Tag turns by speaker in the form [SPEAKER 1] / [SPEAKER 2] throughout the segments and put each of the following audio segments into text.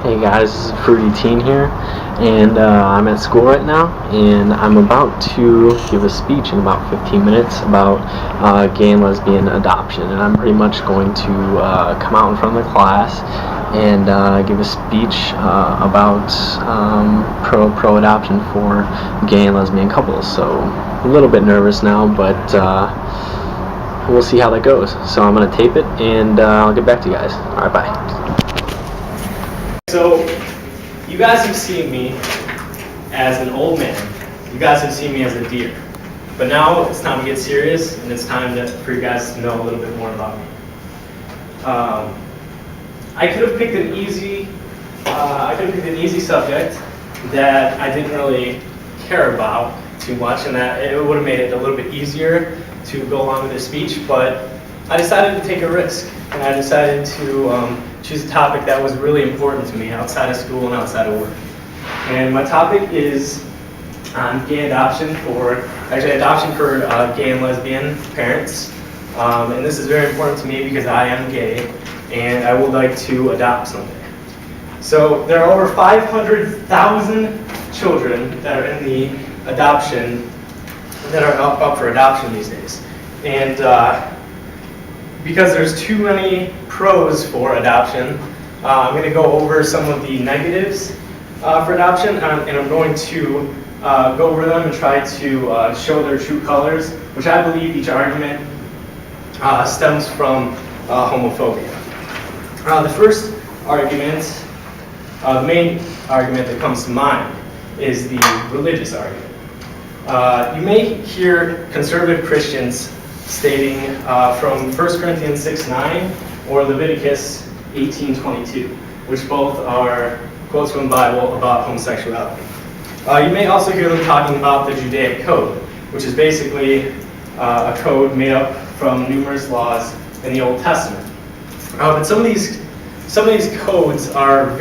[SPEAKER 1] Hey guys, this is Fruity Teen here, and I'm at school right now, and I'm about to give a speech in about 15 minutes about gay and lesbian adoption, and I'm pretty much going to come out in front of the class and give a speech about pro adoption for gay and lesbian couples. So a little bit nervous now, but we'll see how that goes. So I'm going to tape it, and I'll get back to you guys. All right, bye.
[SPEAKER 2] So, you guys have seen me as an old man. You guys have seen me as a deer. But now it's time to get serious, and it's time for you guys to know a little bit more about me. I could have picked an easy subject that I didn't really care about too much, and that it would have made it a little bit easier to go along with this speech. But I decided to take a risk, and I decided to choose a topic that was really important to me outside of school and outside of work. And my topic is on gay adoption adoption for gay and lesbian parents. And this is very important to me because I am gay and I would like to adopt someday. So there are over 500,000 children that are in the adoption, that are up for adoption these days. And because there's too many pros for adoption, I'm going to go over some of the negatives for adoption, and I'm going to go over them and try to show their true colors, which I believe each argument stems from homophobia. The first argument, the main argument that comes to mind, is the religious argument. You may hear conservative Christians stating from 1 Corinthians 6:9 or Leviticus 18:22, which both are quotes from the Bible about homosexuality. You may also hear them talking about the Judaic Code, which is basically a code made up from numerous laws in the Old Testament. But some of these codes are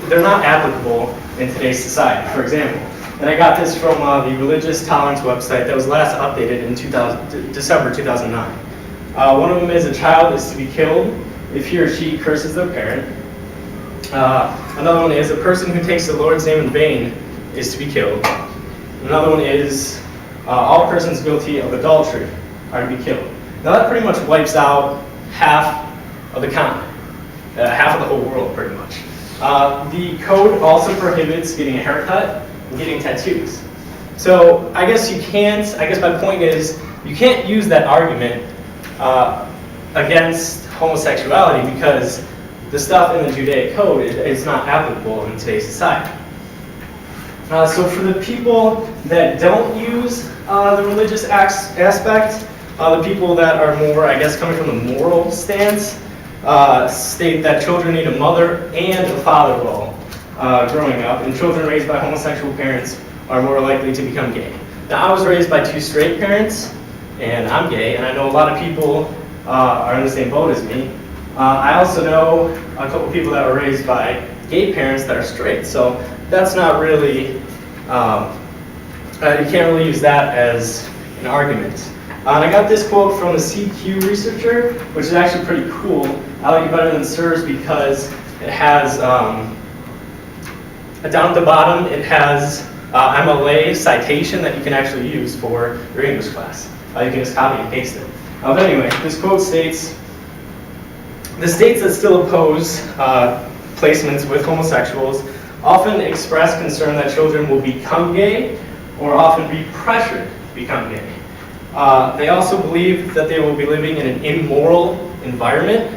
[SPEAKER 2] they're not applicable in today's society. For example, and I got this from the Religious Tolerance website that was last updated in December 2009. One of them is a child is to be killed if he or she curses their parent. Another one is a person who takes the Lord's name in vain is to be killed. Another one is all persons guilty of adultery are to be killed. Now that pretty much wipes out half of the continent, half of the whole world pretty much. The code also prohibits getting a haircut and getting tattoos. So I guess my point is you can't use that argument against homosexuality because the stuff in the Judaic Code is not applicable in today's society. So for the people that don't use the religious aspect, the people that are more, I guess, coming from the moral stance, state that children need a mother and a father role growing up, and children raised by homosexual parents are more likely to become gay. Now, I was raised by two straight parents, and I'm gay, and I know a lot of people are in the same boat as me. I also know a couple people that were raised by gay parents that are straight, so that's not really, you can't really use that as an argument. And I got this quote from a CQ researcher, which is actually pretty cool. I like it better than SIRS because it has, down at the bottom, it has MLA citation that you can actually use for your English class. You can just copy and paste it. But anyway, this quote states, "The states that still oppose placements with homosexuals often express concern that children will become gay or often be pressured to become gay. They also believe that they will be living in an immoral environment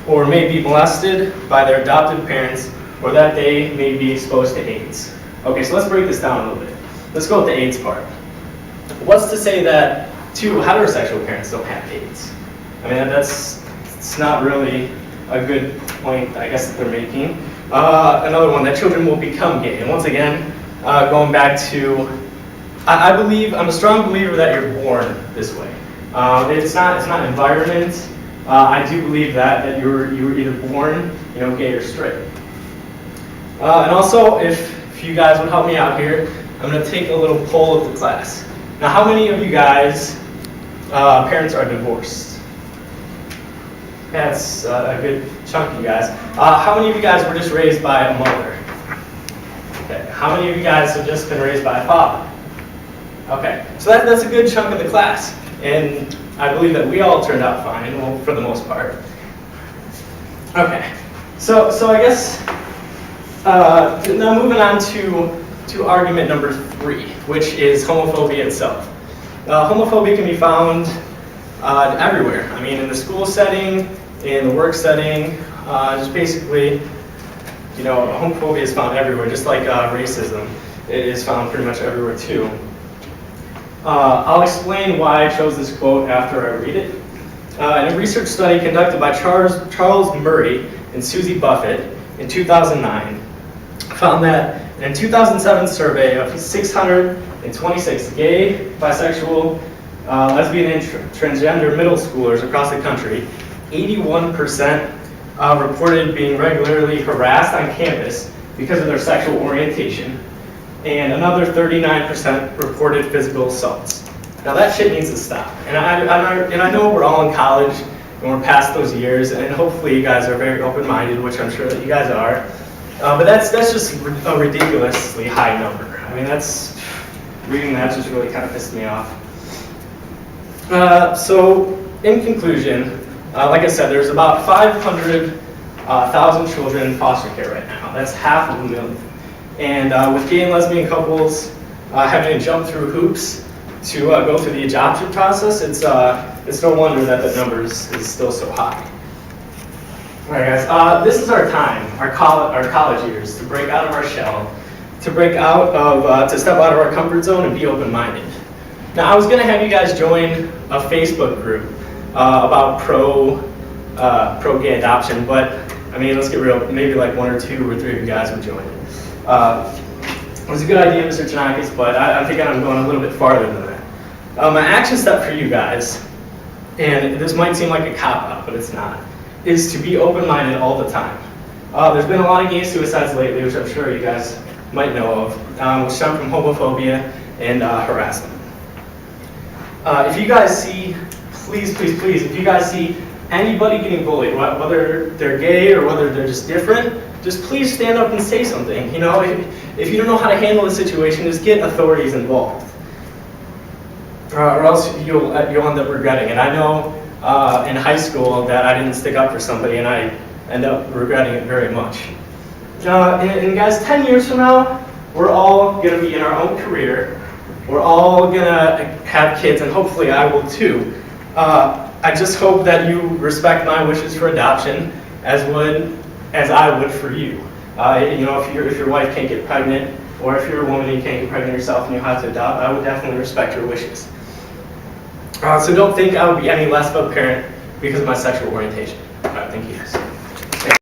[SPEAKER 2] or may be molested by their adopted parents or that they may be exposed to AIDS." Okay, so let's break this down a little bit. Let's go with the AIDS part. What's to say that two heterosexual parents don't have AIDS? I mean, it's not really a good point, I guess, that they're making. Another one, that children will become gay. And once again, going back to, I'm a strong believer that you're born this way. It's not environment. I do believe that you were either born, gay or straight. And also, if you guys would help me out here, I'm going to take a little poll of the class. Now, how many of you guys parents are divorced? That's a good chunk of you guys. How many of you guys were just raised by a mother? Okay. How many of you guys have just been raised by a father? Okay. So that's a good chunk of the class. And I believe that we all turned out fine, well, for the most part. Okay. So I guess now moving on to argument number 3, which is homophobia itself. Homophobia can be found everywhere. I mean, in the school setting, in the work setting, just basically, you know, homophobia is found everywhere, just like racism. It is found pretty much everywhere too. I'll explain why I chose this quote after I read it. In a research study conducted by Charles Murray and Susie Buffett in 2009, found that in a 2007 survey of 626 gay, bisexual, lesbian, and transgender middle schoolers across the country, 81% reported being regularly harassed on campus because of their sexual orientation, and another 39% reported physical assaults. Now that shit needs to stop. And I know we're all in college and we're past those years, and hopefully you guys are very open-minded, which I'm sure that you guys are. But that's just a ridiculously high number. I mean, reading that just really kind of pissed me off. So in conclusion, like I said, there's about 500,000 children in foster care right now. That's half of a million. And with gay and lesbian couples having to jump through hoops to go through the adoption process, it's no wonder that the number is still so high. All right, guys, this is our time, our college years, to break out of our shell, to step out of our comfort zone and be open-minded. Now, I was going to have you guys join a Facebook group about pro-gay adoption, but I mean, let's get real. Maybe like 1 or 2 or 3 of you guys would join it. It was a good idea, Mr. Tanakis, but I'm thinking I'm going a little bit farther than that. My action step for you guys, and this might seem like a cop-out, but it's not, is to be open-minded all the time. There's been a lot of gay suicides lately, which I'm sure you guys might know of, which stem from homophobia and harassment. If you guys see, please, if you guys see anybody getting bullied, whether they're gay or whether they're just different, just please stand up and say something. You know, if you don't know how to handle the situation, just get authorities involved, or else you'll end up regretting it. I know in high school that I didn't stick up for somebody, and I end up regretting it very much. And guys, 10 years from now, we're all going to be in our own career. We're all going to have kids, and hopefully I will too. I just hope that you respect my wishes for adoption as I would for you. You know, if your wife can't get pregnant, or if you're a woman and you can't get pregnant yourself and you have to adopt, I would definitely respect your wishes. So don't think I would be any less of a parent because of my sexual orientation. All right, thank you guys.